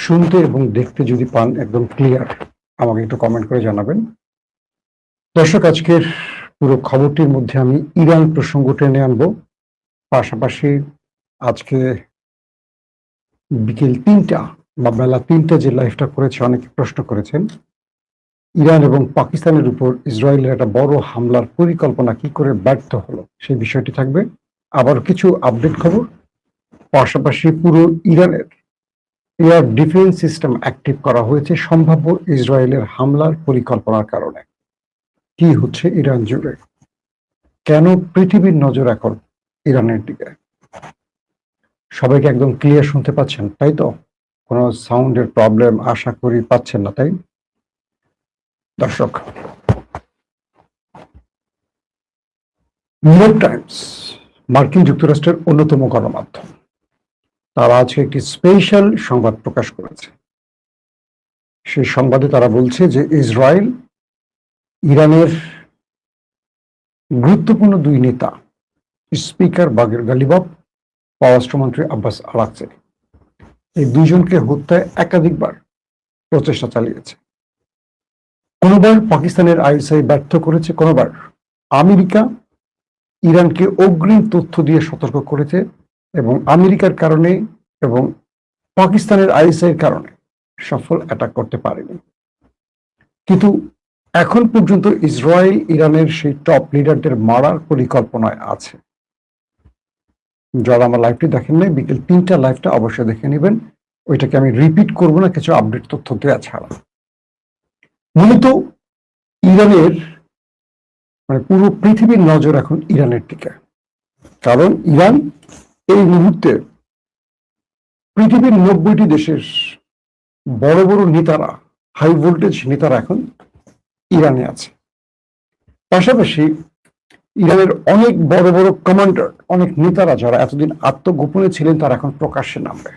শুনতে এবং দেখতে যদি পান একদম ক্লিয়ার, আমাকে একটু কমেন্ট করে জানাবেন। দর্শক, আজকের পুরো খবরটির মধ্যে আমি ইরান প্রসঙ্গ টেনে আনবো। পাশাপাশি আজকে বিকেল ৩টা বা বেলা ৩টা যে লাইভটা করেছে, অনেকে প্রশ্ন করেছেন ইরান এবং পাকিস্তানের উপর ইসরায়েলের একটা বড় হামলার পরিকল্পনা কি করে ব্যর্থ হলো, সেই বিষয়টি থাকবে। আবার কিছু আপডেট খবর, পাশাপাশি পুরো ইরানের এয়ার ডিফেন্স সিস্টেম অ্যাক্টিভ করা হয়েছে সম্ভাব্য ইসরায়েলের হামলার পরিকল্পনার কারণে। কি হচ্ছে ইরান জুড়ে, কেন পৃথিবীর নজর এখন ইরানের দিকে, সবাইকে একদম ক্লিয়ার শুনতে পাচ্ছেন, তাই তো? কোনো সাউন্ডের প্রবলেম আশা করি পাচ্ছেন না, তাই? দর্শক, নিউ ইয়র্ক টাইমস মার্কিন যুক্তরাষ্ট্রের অন্যতম গণমাধ্যম, তারা আজকে একটি স্পেশাল সংবাদ প্রকাশ করেছে। সেই সংবাদে তারা বলছে যে ইসরায়েল ইরানের গুরুত্বপূর্ণ দুই নেতা, স্পিকার বাগের গালিবাফ, পররাষ্ট্রমন্ত্রী আব্বাস আরাকচি, এই দুইজনকে হত্যায় একাধিকবার প্রচেষ্টা চালিয়েছে। কোনোবার পাকিস্তানের আইএসআই ব্যর্থ করেছে, কোনোবার আমেরিকা ইরানকে অগ্রিম তথ্য দিয়ে সতর্ক করেছে, এবং আমেরিকার কারণে এবং পাকিস্তানের আইএসআইয়ের কারণে সফল অ্যাটাক করতে পারেনি। কিন্তু এখন পর্যন্ত ইসরায়েল ইরানের সেই টপ লিডারদের মারার পরিকল্পনায় আছে। যারা আমার লাইভটি দেখেন নাই, বিকেল ৩টা লাইভটা অবশ্যই দেখে নেবেন। ওইটাকে আমি রিপিট করবো না, কিছু আপডেট তথ্য দেওয়া ছাড়া। মূলত ইরানের পুরো পৃথিবীর নজর এখন ইরানের দিকে, কারণ ইরান এই মুহূর্তে পৃথিবীর ৯০টি দেশের বড় বড় নেতারা, হাই ভোল্টেজ নেতারা এখন ইরানে আছে। পাশাপাশি ইরানের অনেক বড় বড় কমান্ডার, অনেক নেতারা যারা এতদিন আত্মগোপনে ছিলেন, তারা এখন প্রকাশ্যে নামবে।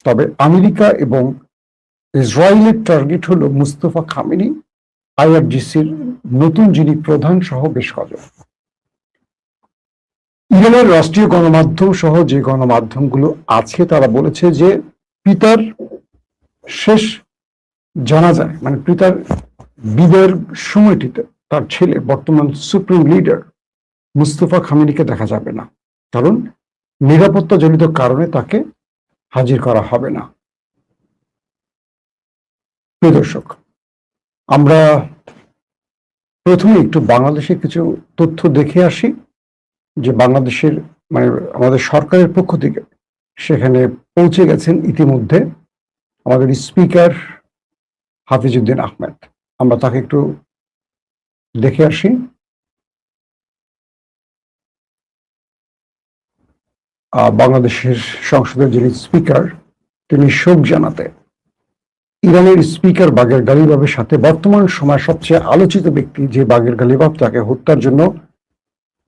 তবে আমেরিকা এবং ইসরায়েলের টার্গেট হলো মুস্তফা খামেনি, আইআরজিসির নতুন যিনি প্রধান সহ বেশ কজন। ইরানের রাষ্ট্রীয় গণমাধ্যম সহ যে গণমাধ্যমগুলো আছে তারা বলেছে যে পিতার শেষ জানাজায়, পিতার বিদায়ের সময়টিতে তার ছেলে, বর্তমান সুপ্রিম লিডার মুস্তফা খামেনিকে দেখা যাবে না, কারণ নিরাপত্তাজনিত কারণে তাকে হাজির করা হবে না। প্রিয় দর্শক, আমরা প্রথমে একটু বাংলাদেশের কিছু তথ্য দেখে আসি, যে বাংলাদেশের আমাদের সরকারের পক্ষ থেকে সেখানে পৌঁছে গেছেন ইতিমধ্যে আমাদের স্পিকার হাফিজউদ্দিন আহমেদ। আমরা তাকে একটু দেখে আসি। বাংলাদেশের সংসদের যিনি স্পিকার, তিনি শোক জানাতে ইরানের স্পিকার বাগের গালিবাফের সাথে বর্তমান সময় সবচেয়ে আলোচিত ব্যক্তি যে বাগের গালিবাফ, তাকে হত্যার জন্য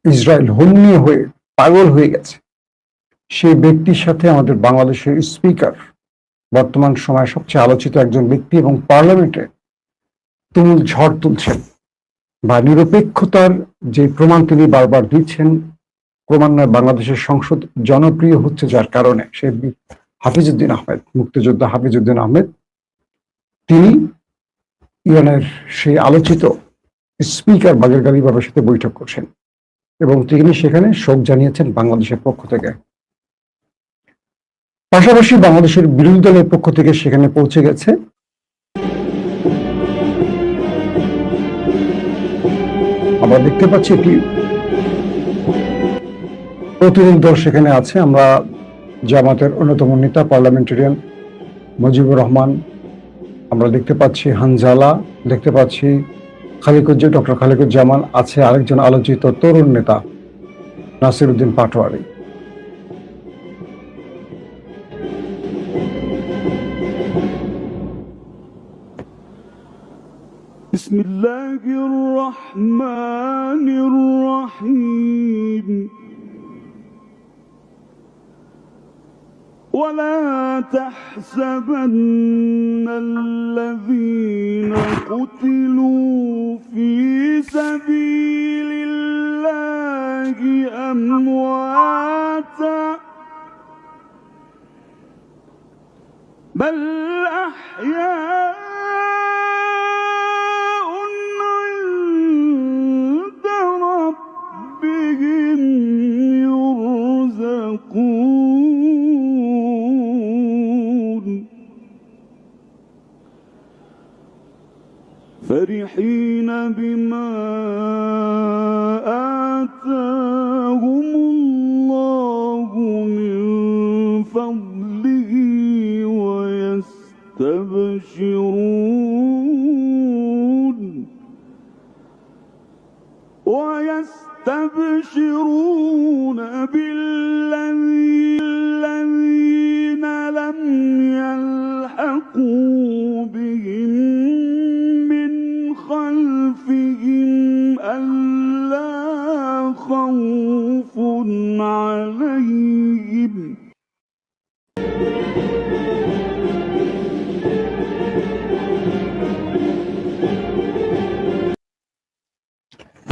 ইসরায়েল হন্যে হয়ে পাগল হয়ে গেছে, সেই ব্যক্তির সাথে আমাদের বাংলাদেশের স্পিকার, বর্তমান সময় সবচেয়ে আলোচিত একজন ব্যক্তি এবং পার্লামেন্টে তুমুল ঝড় তুলছেন, বা নিরপেক্ষতার যে প্রমাণ তিনি বারবার দিচ্ছেন, ক্রমান্বয়ে বাংলাদেশের সংসদ জনপ্রিয় হচ্ছে, যার কারণে সে হাফিজউদ্দিন আহমেদ, মুক্তিযোদ্ধা হাফিজউদ্দিন আহমেদ, তিনি ইরানের সেই আলোচিত স্পিকার বাগের গালিবাফের সাথে বৈঠক করছেন, এবং তিনি সেখানে শোক জানিয়েছেন বাংলাদেশের পক্ষ থেকে। পাশাপাশি বাংলাদেশের বিরোধী দলের পক্ষ থেকে সেখানে পৌঁছে গেছে আমরা দেখতে পাচ্ছি একটি প্রতিনিধি দল সেখানে আছে। আমরা জামাতের অন্যতম নেতা পার্লামেন্টারিয়ান মুজিবুর রহমান, আমরা দেখতে পাচ্ছি হানজালা, দেখতে পাচ্ছি ডক্টর খালিকুজ্জামান, আছে আরেকজন আলোচিত তরুণ নেতা নাসিরউদ্দিন পাটোয়ারি। বিসমিল্লাহির রহমানির রহিম। ولا تحسبن الذين قتلوا في سبيل الله أمواتا بل أحياء عند ربهم يرزقون فرحين بما آتاهم الله من فضله ويستبشرون بالذين لم يلحقوا بهم من خلفهم ألا خوف عليهم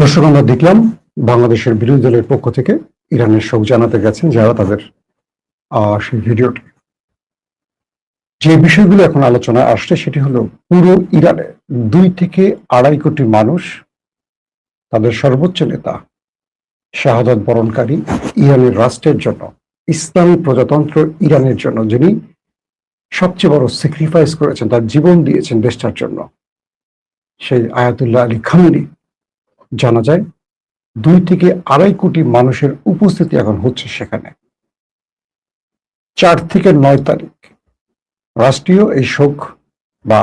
দর্শক, আমরা দেখলাম বাংলাদেশের বিরোধী দলের পক্ষ থেকে ইরানের শোক জানাতে গেছেন যারা তাদের সেই ভিডিওটি। যে বিষয়গুলো এখন আলোচনায় আসছে সেটি হলো পুরো ইরানে 2 থেকে 2.5 কোটি মানুষ তাদের সর্বোচ্চ নেতা শাহাদাত বরণকারী ইরানের রাষ্ট্রের জন্য, ইসলামী প্রজাতন্ত্র ইরানের জন্য, যিনি সবচেয়ে বড় স্যাক্রিফাইস করেছেন, তার জীবন দিয়েছেন দেশটার জন্য, সেই আয়াতুল্লাহ আলী খামেনি জানা যায় 2 থেকে 2.5 কোটি মানুষের উপস্থিতি এখন হচ্ছে সেখানে। 4 থেকে 9 তারিখ রাষ্ট্রীয় এই শোক বা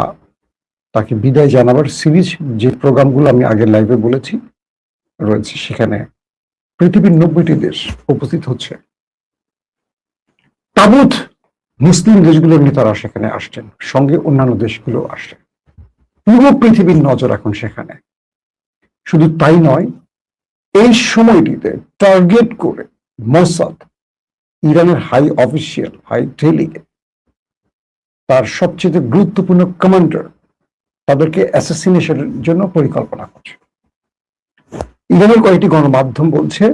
তাকে বিদায় জানাবার সিরিজ, যে প্রোগ্রামগুলো আমি আগের লাইভে বলেছি রয়েছে, সেখানে পৃথিবীর 90টি দেশ উপস্থিত হচ্ছে। তাবুত মুসলিম দেশগুলোর নেতারা সেখানে আসছেন, সঙ্গে অন্যান্য দেশগুলো আসছে। পুরো পৃথিবীর নজর এখন সেখানে। শুধু তাই নয়, এই সময়টিতে টার্গেট করে মোসাদ, ইরানের হাই অফিসিয়াল, হাই ডেলিগেট, তার সবচেয়ে গুরুত্বপূর্ণ কমান্ডার, তাদেরকে অ্যাসাসিনেশনের জন্য পরিকল্পনা করছে। ইরানের কয়েকটি গণমাধ্যম বলছে,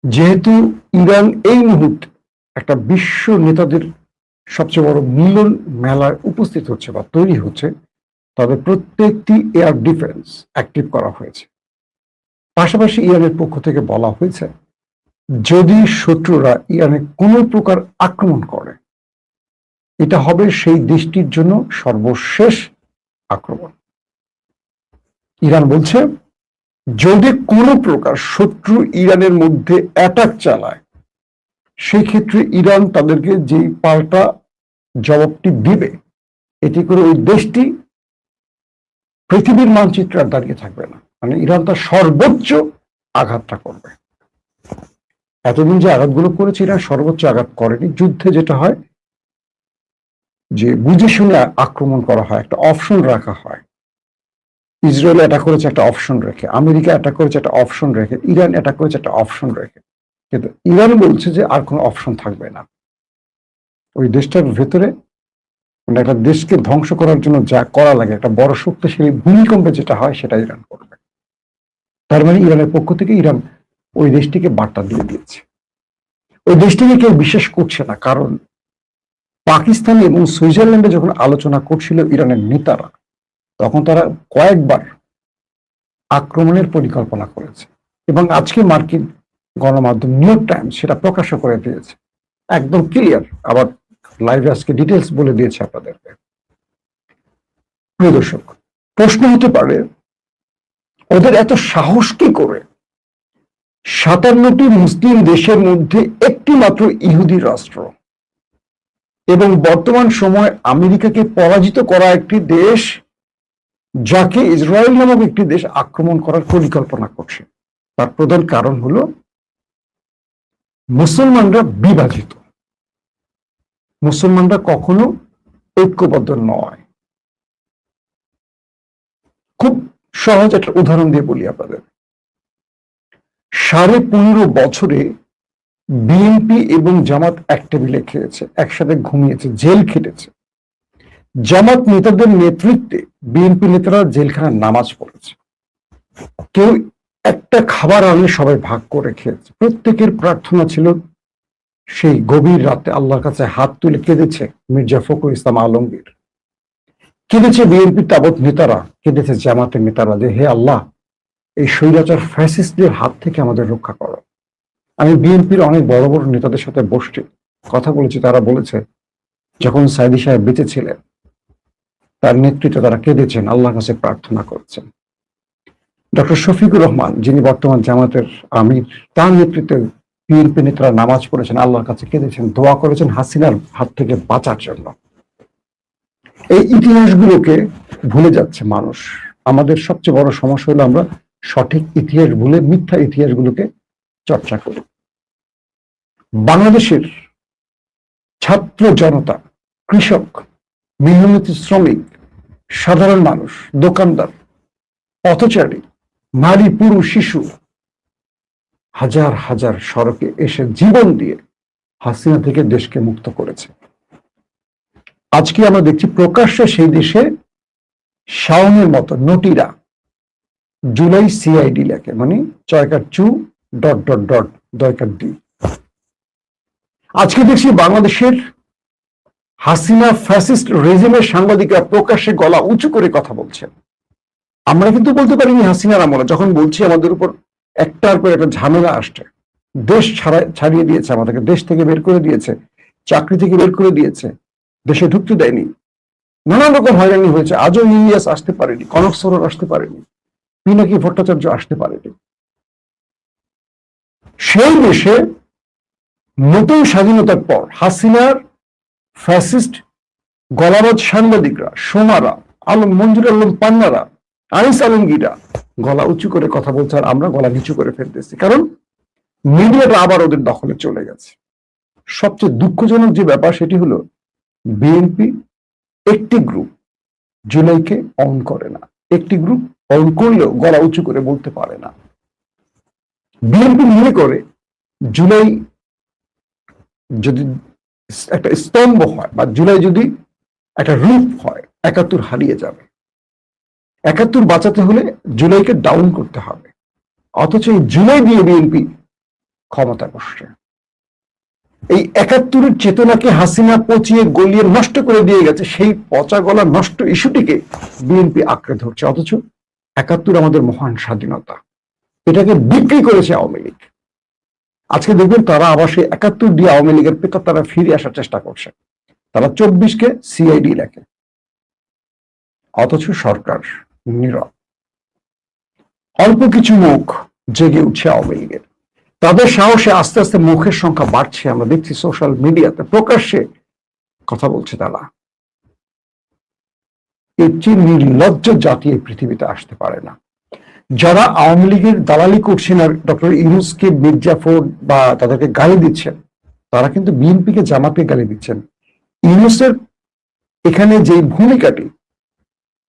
যেহেতু ইরান এই মুহূর্তে একটা বিশ্ব নেতাদের সবচেয়ে বড় মিলন মেলায় উপস্থিত হচ্ছে বা তৈরি হচ্ছে, তাদের প্রত্যেকটি এয়ার ডিফেন্স অ্যাক্টিভ করা হয়েছে। পাশাপাশি ইরানের পক্ষ থেকে বলা হয়েছে, যদি শত্রুরা ইরানে কোনো প্রকার আক্রমণ করে, এটা হবে সেই দেশটির জন্য সর্বশেষ আক্রমণ। ইরান বলছে, যদি কোনো প্রকার শত্রু ইরানের মধ্যে অ্যাটাক চালায়, সেই ক্ষেত্রে ইরান তাদেরকে যে পাল্টা জবাবটি দিবে, এটি করে ওই দেশটি পৃথিবীর মানচিত্রে আর দাঁড়িয়ে থাকবে না। মানে ইরান তার সর্বোচ্চ আঘাতটা করবে। এতদিন যে আঘাতগুলো করেছে, ইরান সর্বোচ্চ আঘাত করেনি। যুদ্ধে যেটা হয় যে বুঝে শুনে আক্রমণ করা হয়, একটা অপশন রাখা হয়। ইসরায়েল অ্যাটাক করেছে একটা অপশন রেখে, আমেরিকা অ্যাটাক করেছে একটা অপশন রেখে, ইরান অ্যাটাক করেছে একটা অপশন রেখে। কিন্তু ইরান বলছে যে আর কোনো অপশন থাকবে না। ওই দেশটার ভেতরে, মানে একটা দেশকে ধ্বংস করার জন্য যা করা লাগে, একটা বড় শক্তিশালী ভূমিকম্পে যেটা হয়, সেটা ইরান করবে। তার মানে ইরানের পক্ষ থেকে ইরান ওই দেশটিকে বার্তা দিয়ে দিয়েছে। ওই দেশটিকে কেউ বিশ্বাস করছে না, কারণ পাকিস্তান এবং সুইজারল্যান্ডে যখন আলোচনা করছিল ইরানের নেতারা, তখন তারা কয়েকবার আক্রমণের পরিকল্পনা করেছে। এবং আজকে মার্কিন গণমাধ্যম নিউ ইয়র্ক টাইমস সেটা প্রকাশ করে দিয়েছে, একদম ক্লিয়ার। আবার লাইভে আজকে ডিটেলস বলে দিয়েছে আপনাদেরকে। প্রিয় দর্শক, প্রশ্ন হতে পারে, ওদের এত সাহস কি করে 57টি মুসলিম দেশের মধ্যে একটি মাত্র ইহুদি রাষ্ট্র এবং বর্তমান সময় আমেরিকাকে পরাজিত করা একটি দেশ, যাকে ইসরায়েল নামক একটি দেশ আক্রমণ করার পরিকল্পনা করছে? তার প্রধান কারণ হলো মুসলমানরা বিভাজিত। মুসলমানরা কখনো ঐক্যবদ্ধ নয়। খুব সহজ একটা উদাহরণ দিয়ে বলি আপনাদের। 15.5 বছরে বিএনপি এবং জামাত এক টেবিলে খেয়েছে, একসাথে ঘুমিয়েছে, জেল খেটেছে। জামাত নেতাদের নেতৃত্বে বিএনপি নেতারা জেলখানায় নামাজ পড়েছে। কেউ একটা খাবার আনলে সবাই ভাগ করে খেয়েছে। প্রত্যেকের প্রার্থনা ছিল সেই গভীর রাতে আল্লাহর কাছে হাত তুলে কেঁদেছে মির্জা ফখরুল ইসলাম আলমগীর, কেঁদেছে বিএনপির তাবৎ নেতারা, কেঁদেছে জামাতের নেতারা যে হে আল্লাহ, এই স্বৈরাচার ফ্যাসিস্টদের হাত থেকে আমাদের রক্ষা করো। আমি বিএনপির অনেক বড় বড় নেতাদের সাথে বসছি, কথা বলেছি, তারা বলেছে যখন সাইদি সাহেব বেঁচে ছিলেন তার নেতৃত্বে তারা কেঁদেছেন, আল্লাহর কাছে প্রার্থনা করেছেন। ডক্টর শফিকুর রহমান, যিনি বর্তমান জামাতের আমির, তার নেতৃত্বে বিএনপি নেতারা নামাজ পড়েছেন, আল্লাহর কাছে কেঁদেছেন, দোয়া করেছেন হাসিনার হাত থেকে বাঁচার জন্য। এই ইতিহাসগুলোকে ভুলে যাচ্ছে মানুষ। আমাদের সবচেয়ে বড় সমস্যা হলো আমরা সঠিক ইতিহাস ভুলে মিথ্যা ইতিহাসগুলোকে চর্চা করি। বাংলাদেশের ছাত্র জনতা, কৃষক, মেহনতি শ্রমিক, সাধারণ মানুষ, দোকানদার, পথচারী, নারী, পুরুষ, শিশু হাজার হাজার সড়কে এসে জীবন দিয়ে হাসিনা থেকে দেশকে মুক্ত করেছে। আজকে আমরা দেখছি প্রকাশ্যে সেই দেশে শাওনের মতো নটিরা জুলাই সিআইডি লেখে, মানে চয়কার চু ডট ডট ডট দয়কার ডি। আজকে দেখছি বাংলাদেশের হাসিনা ফ্যাসিস্ট রেজিমের সাংবাদিকরা প্রকাশ্যে গলা উঁচু করে কথা বলছেন। আমরা কিন্তু বলতে পারিনি হাসিনার আমলে, যখন বলছি আমাদের উপর একটার পর একটা ঝামেলা আসছে, দেশ ছাড়িয়ে দিয়েছে, আমাদেরকে দেশ থেকে বের করে দিয়েছে, চাকরি থেকে বের করে দিয়েছে, দেশে ঢুকতে দেয়নি, নানান রকম হয়রানি হয়েছে। আজও ইলিয়াস আসতে পারেনি, কনক সরোর আসতে পারেনি, পিনাকি ভট্টাচার্য আসতে পারেনি। সেই দেশে নতুন স্বাধীনতার পর হাসিনার ফ্যাসিস্ট গলাবাজ সাংবাদিকরা, সোমারা, মঞ্জুর আলম পান্নারা, আনিস আলমগীরা গলা উঁচু করে কথা বলছে, আর আমরা গলা নিচু করে ফেলতেছি, কারণ মিডিয়াটা আবার ওদের দখলে চলে গেছে। সবচেয়ে দুঃখজনক যে ব্যাপার সেটি হলো বিএনপি একটি গ্রুপ জুলাইকে অন করে না, একটি গ্রুপ অন করলেও গলা উঁচু করে বলতে পারে না। বিএনপি মনে করে জুলাই যদি একটা স্তম্ভ হয় বা জুলাই যদি একটা রূপ হয়, ৭১ হারিয়ে যাবে। ৭১ বাঁচাতে হলে জুলাইকে ডাউন করতে হবে, অথচ এই জুলাই দিয়ে বিএনপি ক্ষমতা বসছে। এই ৭১ চেতনাকে হাসিনা পচিয়ে গলিয়ে নষ্ট করে দিয়ে গেছে, সেই পচা গলা নষ্ট ইস্যুটিকে বিএনপি আঁকড়ে ধরছে, অথচ ৭১ আমাদের মহান স্বাধীনতা, এটাকে বিক্রি করেছে আওয়ামী লীগ। আজকে দেখবেন তারা আবার সেই ৭১ দিয়ে আওয়ামী লীগের পেছনে তারা ফিরে আসার চেষ্টা করছে। তারা ২৪কে সিআইডি লেখে, অথচ সরকার নীরব। অল্প কিছু মুখ জেগে উঠছে আওয়ামী লীগের, তাদের সাহসে আস্তে আস্তে মুখের সংখ্যা বাড়ছে। আমরা দেখছি সোশ্যাল মিডিয়াতে প্রকাশ্যে কথা বলছে তারা। এর চেয়ে নির্লজ্জ জাতি এই পৃথিবীতে আসতে পারে না। যারা আওয়ামী লীগের দালালি করছেন আর ডক্টর ইউনূসকে মির্জাফর বা তাদেরকে গালি দিচ্ছেন, তারা কিন্তু বিএনপিকে জামাতকে গালি দিচ্ছেন। ইউনূসের এখানে যে ভূমিকাটি,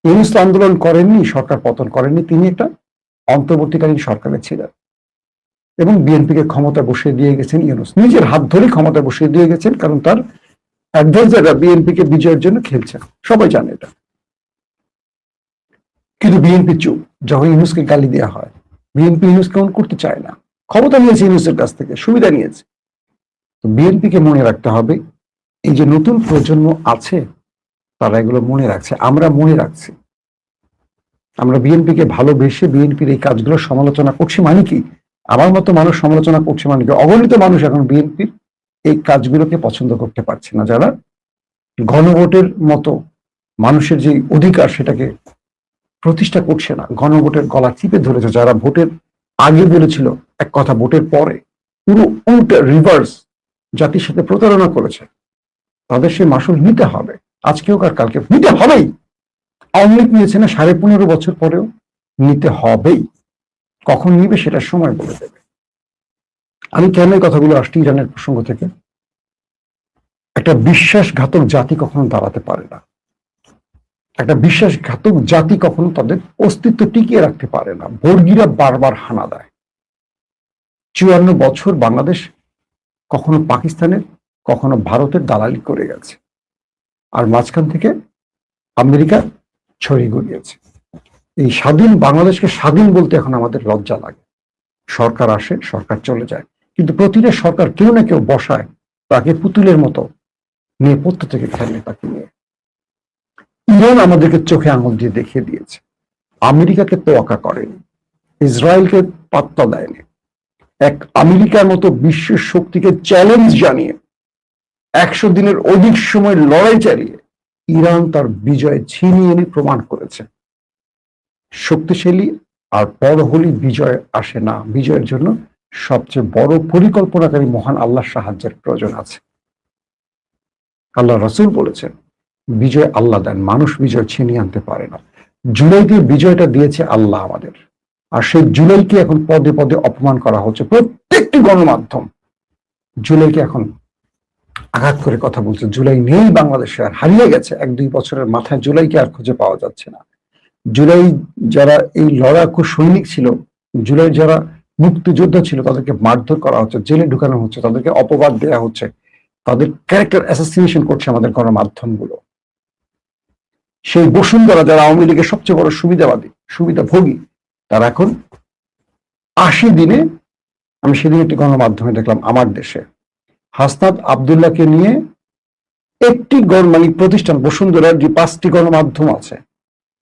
ইউনূস আন্দোলন করেননি, সরকার পতন করেননি, তিনি একটা অন্তর্বর্তীকালীন সরকারে ছিলেন এবং বিএনপিকে ক্ষমতা বসিয়ে দিয়ে গেছেন ইউনূস, নিজের হাত ধরে ক্ষমতা বসিয়ে দিয়ে গেছেন, কারণ তার অ্যাডভাইজাররা বিএনপিকে বিজয়ের জন্য খেলছেন, সবাই জানে এটা। কিন্তু বিএনপি চুপ যখন ইউনূসকে গালি দেওয়া হয়। বিএনপি ইউনূসকে অন করতে চায় না, ক্ষমতা নিয়েছে ইউনূসের কাছ থেকে, সুবিধা নিয়েছে। তো বিএনপিকে মনে রাখতে হবে, এই যে নতুন প্রজন্ম আছে তারা এগুলো মনে রাখছে, আমরা মনে রাখছি। আমরা বিএনপিকে ভালোবেসে বিএনপির এই কাজগুলো সমালোচনা করছি মানে কি, আমার মতো মানুষ সমালোচনা করছে মানে কি, অগণিত মানুষ এখন বিএনপির এই কাজগুলোকে পছন্দ করতে পারছে না, যারা গণভোটের মতো মানুষের যে অধিকার সেটাকে প্রতিষ্ঠা করছে না, গণভোটের গলা চিপে ধরেছে, যারা ভোটের আগে বলেছিল এক কথা, ভোটের পরে পুরো উল্টা রিভার্স জাতির সাথে প্রতারণা করেছে, তাদের সে মাসুল নিতে হবে, আজকেও আর কালকে নিতে হবেই। আওয়ামী লীগ নিয়েছে না ১৫.৫ বছর পরেও নিতে হবেই। কখন নিবে সেটা সময় বলে দেবে। আমি কেন এই কথাগুলো আসছি ইরানের প্রসঙ্গ থেকে, একটা বিশ্বাসঘাতক জাতি কখনো দাঁড়াতে পারে না, একটা বিশ্বাসঘাতক জাতি কখনো তাদের অস্তিত্ব টিকিয়ে রাখতে পারে না। বর্গীরা বারবার হানা দেয়। ৫৪ বছর বাংলাদেশ কখনো পাকিস্তানের কখনো ভারতের দালালি করে গেছে, আর মাঝখান থেকে আমেরিকা ছড়িয়ে গড়িয়েছে। এই স্বাধীন বাংলাদেশকে স্বাধীন বলতে এখন আমাদের লজ্জা লাগে। সরকার আসে, সরকার চলে যায়, কিন্তু প্রতিটা সরকার কেউ না কেউ বসায় তাকে পুতুলের মতো নিয়ে পড়তে থেকে খেলে তাকে নিয়ে। ইরান আমাদেরকে চোখে আঙুল দিয়ে দেখিয়ে দিয়েছে, আমেরিকাকে তোয়াক্কা করেনি, ইসরায়েলকে পাত্তা দেয়নি। এক আমেরিকার মতো বিশ্বের শক্তিকে চ্যালেঞ্জ জানিয়ে 100 দিনের অধিক সময় লড়াই চালিয়ে ইরান তার বিজয় ছিনিয়ে এনে প্রমাণ করেছে শক্তিশালী আর বড় হলে বিজয় আসে না, বিজয়ের জন্য সবচেয়ে বড় পরিকল্পনাকারী মহান আল্লাহর সাহায্যের প্রয়োজন আছে। আল্লাহ রাসূল বলেছেন, বিজয় আল্লাহ দেন, মানুষ বিজয় ছিনিয়ে আনতে পারে না। জুলাই দিয়ে বিজয়টা দিয়েছে আল্লাহ আমাদের, আর সেই জুলাইকে এখন পদে পদে অপমান করা হচ্ছে। প্রত্যেকটি গণমাধ্যম জুলাইকে এখন আঘাত করে কথা বলছে। জুলাই নেই বাংলাদেশে, আর হারিয়ে গেছে। 1-2 বছরের মাথায় জুলাইকে আর খুঁজে পাওয়া যাচ্ছে না। জুলাই যারা এই লড়াকু সৈনিক ছিল, জুলাই যারা মুক্তিযোদ্ধা ছিল, তাদেরকে মারধর করা হচ্ছে, জেলে ঢুকানো হচ্ছে, তাদেরকে অপবাদ দেওয়া হচ্ছে, তাদের ক্যারেক্টার অ্যাসাসিনেশন করছে আমাদের গণমাধ্যমগুলো। সেই বসুন্ধরা যারা আওয়ামী লীগের সবচেয়ে বড় সুবিধাভোগী, তারা এখন 80 দিনে, আমি সেদিন একটি গণমাধ্যমে দেখলাম আমার দেশে, হাসনাত আব্দুল্লাহকে নিয়ে একটি প্রতিষ্ঠান বসুন্ধরার যে 5টি গণমাধ্যম আছে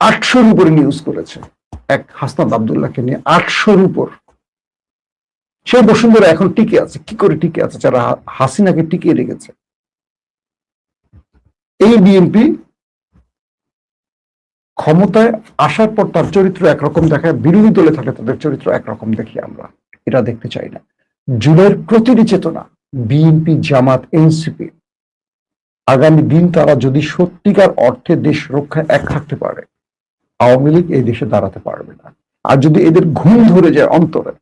800-র উপরে নিউজ করেছে এক হাসনাত আব্দুল্লাহকে নিয়ে, 800-র উপর। সেই বসুন্ধরা এখন টিকে আছে। কি করে টিকে আছে? যারা হাসিনাকে টিকিয়ে রেখেছে। এই বিএনপি ক্ষমতায় আসার পর তার চরিত্র একরকম দেখায়, বিরোধী দলে থাকে তাদের চরিত্র একরকম দেখি আমরা। এটা দেখতে চাই না। জুলাইয়ের প্রতিটি চেতনা, বিএনপি, জামাত, এনসিপি, আগামী দিন তারা যদি সত্যিকার অর্থে দেশ রক্ষায় এক থাকতে পারে, আওয়ামী লীগ এই দেশে দাঁড়াতে পারবে না। আর যদি এদের ঘুম ধরে যায় অন্তরে,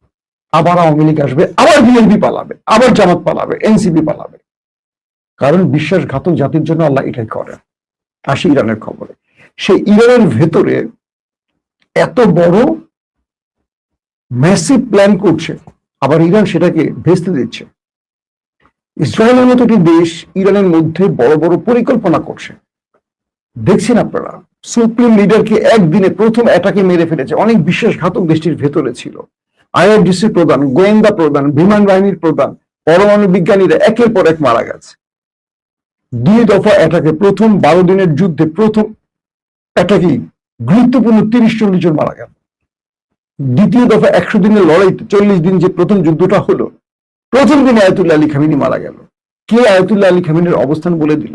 আবার আওয়ামী লীগ আসবে, আবার বিএনপি পালাবে, আবার জামাত পালাবে, এনসিপি পালাবে। কারণ বিশ্বাসঘাতক জাতির জন্য আল্লাহ এটাই করেন। আসি ইরানের খবরে। সেই ইরানের ভেতরে এত বড় ম্যাসিভ প্ল্যান করছে, আবার ইরান সেটাকে ভেস্তে দিচ্ছে। ইসরায়েলের মতো একটি দেশ ইরানের মধ্যে বড় বড় পরিকল্পনা করছে। দেখছেন আপনারা, সুপ্রিম লিডারকে একদিনে প্রথম অ্যাটাকে মেরে ফেলেছে। অনেক বিশ্বাসঘাতক দেশটির ভেতরে ছিল। আইআরজিসি প্রধান, গোয়েন্দা প্রধান, বিমান বাহিনীর প্রধান, পরমাণু বিজ্ঞানীরা একের পর এক মারা গেছে। 2 দফা অ্যাটাকে, প্রথম 12 দিনের যুদ্ধে প্রথম অ্যাটাকেই গুরুত্বপূর্ণ 30-40 জন মারা গেল। দ্বিতীয় দফা 100 দিনের লড়াইতে 40 দিন যে প্রথম যুদ্ধটা হলো, প্রথম দিনে আয়াতুল্লাহ আলী খামেনি মারা গেল। কে আয়াতুল্লাহ আলী খামেনির অবস্থান বলে দিল?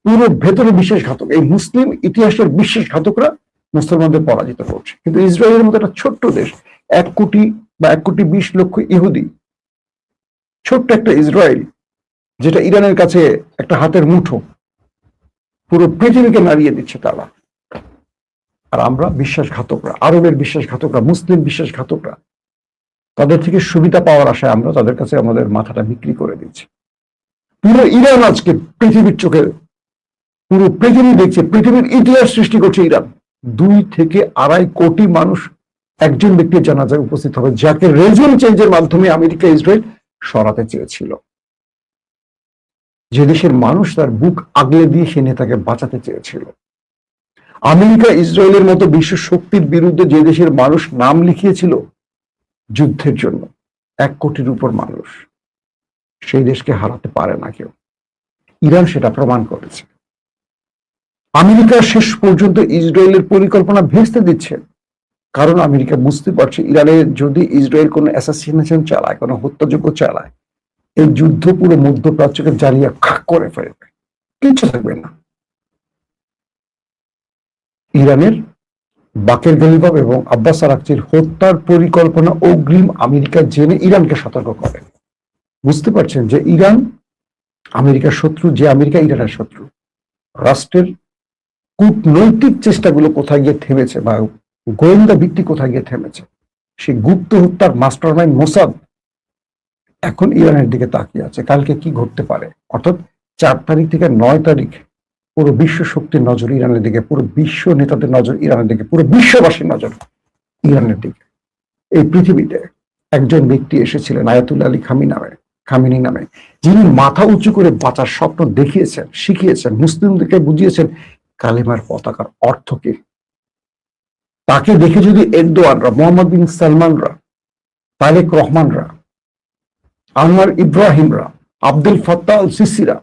পুরো ভেতরে বিশ্বাসঘাতক। এই মুসলিম ইতিহাসের বিশ্বাসঘাতকরা মুসলমানদের পরাজিত করছে। কিন্তু ইসরায়েলের মতো একটা ছোট্ট দেশ, 1 কোটি বা 1,20,00,000 ইহুদি, ছোট্ট একটা ইসরায়েল, যেটা ইরানের কাছে একটা হাতের মুঠো, পুরো পৃথিবীকে নাড়িয়ে দিচ্ছে তারা। আর আমরা বিশ্বাসঘাতকরা, আরবের বিশ্বাসঘাতকরা, মুসলিম বিশ্বাসঘাতকরা, তাদের থেকে সুবিধা পাওয়ার আশায় আমরা তাদের কাছে আমাদের মাথাটা বিক্রি করে দিচ্ছি। পুরো ইরান আজকে পৃথিবীর চোখে, পুরো পৃথিবী দেখছে, পৃথিবীর ইতিহাস সৃষ্টি করছে ইরান। 2 থেকে 2.5 কোটি মানুষ একজন ব্যক্তির জানাজায় উপস্থিত হবে, যাকে রেজিম চেঞ্জের মাধ্যমে আমেরিকা, ইসরায়েল সরাতে চেয়েছিল। যে দেশের মানুষ তার বুক আগলে দিয়ে সে নেতাকে বাঁচাতে চেয়েছিল। আমেরিকা, ইসরায়েলের মতো বিশ্ব শক্তির বিরুদ্ধে যে দেশের মানুষ নাম লিখিয়েছিল যুদ্ধের জন্য, 1 কোটির উপর মানুষ, সেই দেশকে হারাতে পারে না কেউ। ইরান সেটা প্রমাণ করেছে। আমেরিকা শেষ পর্যন্ত ইসরায়েলের পরিকল্পনা ভেস্তে দিচ্ছে, কারণ আমেরিকা বুঝতে পারছে ইরানে যদি ইসরায়েল কোনো অ্যাসাসিনেশন চালায়, কোনো হত্যাযজ্ঞ চালায়, এই যুদ্ধ পুরো মধ্যপ্রাচ্যকে জ্বালিয়ে খাক করে ফেলবে, কিচ্ছু থাকবে না। ইরানের বাকের গালিবাফ এবং আব্বাস আরাকচির হত্যার পরিকল্পনা অগ্রিম আমেরিকা জেনে ইরানকে সতর্ক করে। বুঝতে পারছেন যে ইরান আমেরিকার শত্রু, যে আমেরিকা ইরানের শত্রু। রাষ্ট্রের কূটনৈতিক চেষ্টাগুলো কোথায় গিয়ে থেমেছে, বা গোয়েন্দা ভিত্তি কোথায় গিয়ে থেমেছে। সেই গুপ্ত হত্যার মাস্টারমাইন্ড মোসাদ এখন ইরানের দিকে তাকিয়ে আছে, কালকে কি ঘটতে পারে। অর্থাৎ 4 তারিখ থেকে 9 তারিখ পুরো বিশ্ব শক্তির নজর ইরানের দিকে, পুরো বিশ্ব নেতাদের নজর ইরানের দিকে, পুরো বিশ্ববাসীর নজর ইরানের দিকে। এই পৃথিবীতে একজন ব্যক্তি এসেছিলেন আয়াতুল্লাহ আলী খামেনি নামে, যিনি মাথা উঁচু করে বাঁচার স্বপ্ন দেখিয়েছেন, শিখিয়েছেন, মুসলিমদেরকে বুঝিয়েছেন কালেমার পতাকার অর্থ কি। তাকে দেখে যদি এরদোয়ানরা, মোহাম্মদ বিন সালমানরা, তারেক রহমানরা, আনোয়ার ইব্রাহিমরা, আব্দুল ফাত্তাহ আল সিসিরা,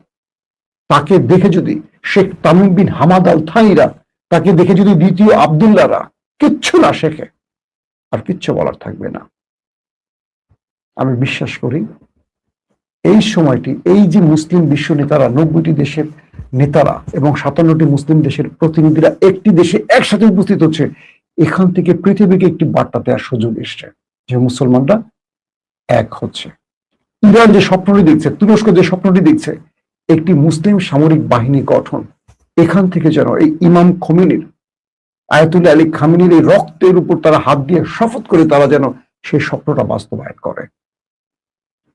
তাকে দেখে যদি Sheikh Tamim bin Hamad al থাইরা, তাকে দেখে যদি দ্বিতীয় আব্দুল্লাহরা কিচ্ছু না শেখে, আর কিচ্ছু বলার থাকবে না। আমি বিশ্বাস করি এই সময়টি, এই যে মুসলিম বিশ্ব নেতারা, 90টি দেশের নেতারা এবং 57টি মুসলিম দেশের প্রতিনিধিরা একটি দেশে একসাথে উপস্থিত হচ্ছে, এখান থেকে পৃথিবীকে একটি বার্তা দেওয়ার সুযোগ এসছে যে মুসলমানরা এক হচ্ছে। ইরান যে স্বপ্নটি দেখছে, তুরস্ক যে স্বপ্নটি দেখছে, একটি মুসলিম সামরিক বাহিনী গঠন, এখান থেকে যেন এই ইমাম খোমেনির, আয়াতুল্লাহ আলী খামেনির এই রক্তের উপর তারা হাত দিয়ে শপথ করে তারা যেন সেই স্বপ্নটা বাস্তবায়ন করে।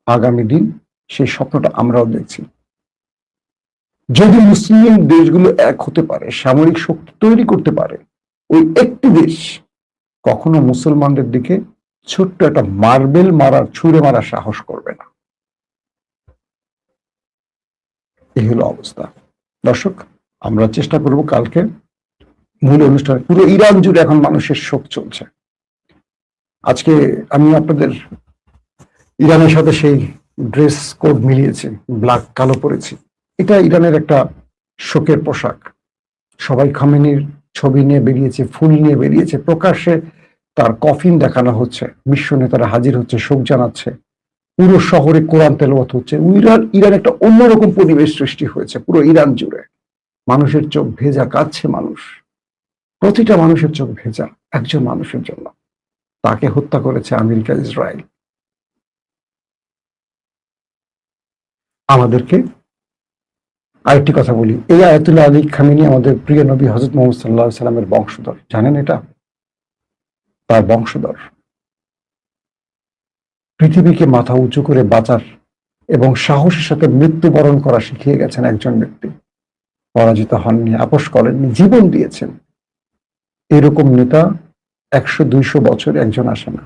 আগামী দিন সেই স্বপ্নটা আমরাও দেখছি। যদি মুসলিম দেশগুলো এক হতে পারে, সামরিক শক্তি তৈরি করতে পারে, ওই একটি দেশ কখনো মুসলমানদের দিকে ছোট্ট একটা মার্বেল মারার, ছুঁড়ে মারার সাহস করবে না। এই হলো অবস্থা। দর্শক, আমরা চেষ্টা করব কালকে মূল অনুষ্ঠানে, পুরো ইরান জুড়ে এখন মানুষের শোক চলছে। আজকে আমি আপনাদের ইরানের সাথে সেই ড্রেস কোড মিলিয়েছি, ব্ল্যাক কালো পরেছি। এটা ইরানের একটা শোকের পোশাক। সবাই খামেনির ছবি নিয়ে বেরিয়েছে, ফুল নিয়ে বেরিয়েছে, প্রকাশ্যে তার কফিন দেখানো হচ্ছে, বিশ্ব নেতারা হাজির হচ্ছে, শোক জানাচ্ছে, পুরো শহরে কোরআন তেলাওয়াত হচ্ছে। ইরান একটা অন্যরকম পরিবেশ সৃষ্টি হয়েছে পুরো ইরান জুড়ে। মানুষের চোখ ভেজা, কাঁদছে মানুষ, প্রতিটা মানুষের চোখ ভেজা একজন মানুষের জন্য। তাকে হত্যা করেছে আমেরিকা, ইসরায়েল। আমাদেরকে আরেকটি কথা বলি, এই আয়াতুল্লাহ আলী খামেনি আমাদের প্রিয় নবী হযরত মুহাম্মদ সাল্লাল্লাহু আলাইহি সাল্লামের বংশধর, জানেন এটা? তার বংশধর। পৃথিবীকে মাথা উঁচু করে বাঁচার এবং সাহসের সাথে মৃত্যুবরণ করা শিখিয়ে গেছেন একজন ব্যক্তি। পরাজিত হননি, আপোষ করেননি, জীবন দিয়েছেন। এরকম নেতা 100-200 বছর একজন আসে না।